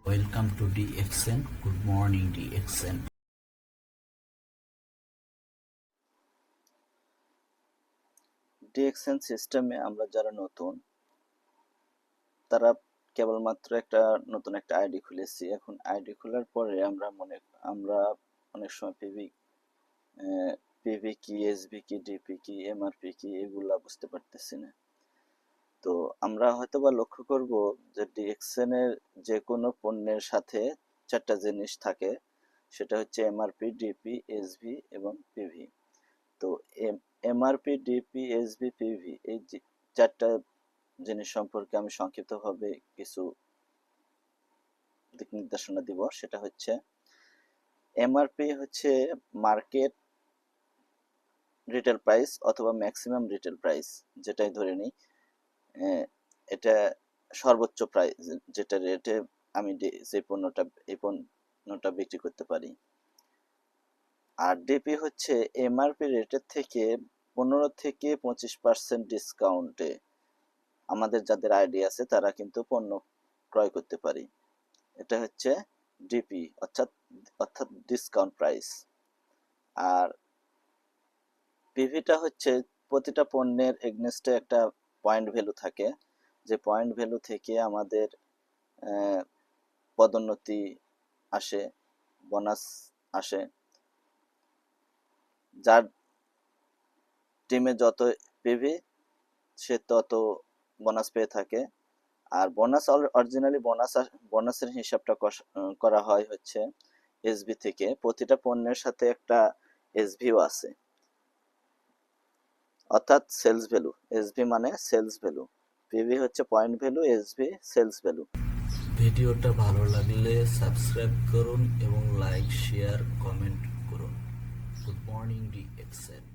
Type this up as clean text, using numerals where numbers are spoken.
Welcome to DXN. Good morning, DXN. DXN সিস্টেমে আমরা যারা নতুন তারা কেবলমাত্র নতুন একটা আইডি খুলেছি। এখন আইডি খোলার পরে আমরা অনেক সময় পিভি কি, এসভি কি, ডিপি কি, এমআরপি কি এগুলা বুঝতে পারতেছি না। তো আমরা হয়তোবা লক্ষ্য করব যে ডিএক্সএন এর যে কোনো পণ্যের সাথে চারটা জিনিস থাকে, সেটা হচ্ছে এমআরপি, ডিপি, এসভি এবং পিভি। তো এমআরপি, ডিপি, এসভি, পিভি এই চারটা জিনিস সম্পর্কে আমি সংক্ষিপ্তভাবে কিছু দিক নির্দেশনা দিব। সেটা হচ্ছে এমআরপি হচ্ছে মার্কেট রিটেল প্রাইস অথবা ম্যাক্সিমাম রিটেল প্রাইস, যেটাই ধরে নিই এটা সর্বোচ্চ প্রাইস, যেটা রেটে আমি যে পণ্যটা বিক্রি করতে পারি। আর ডিপি হচ্ছে এমআরপি রেটের থেকে 15 থেকে 25% ডিসকাউন্টে আমাদের যাদের আইডি আছে তারা কিন্তু পণ্য ক্রয় করতে পারি। এটা হচ্ছে ডিপি, অর্থাৎ ডিসকাউন্ট প্রাইস। আর পিভিটা হচ্ছে প্রতিটা পণ্যের এগনেস্টে একটা পয়েন্ট ভ্যালু থাকে, যে পয়েন্ট ভ্যালু থেকে আমাদের পদোন্নতি আসে, বোনাস আসে। যার টিমে যত পিভি সে তত বোনাস পেয়ে থাকে। আর অরিজিনালি বোনাসের হিসাবটা করা হয় হচ্ছে এসবি থেকে। প্রতিটা পণ্যের সাথে একটা এসভিও আছে, অর্থাৎ সেলস ভ্যালু। এসভি মানে সেলস ভ্যালু, পিভি হচ্ছে point value, SV sales value. ভিডিওটা ভালো লাগলে সাবস্ক্রাইব করুন এবং লাইক, শেয়ার, কমেন্ট করুন। Good morning, DXN.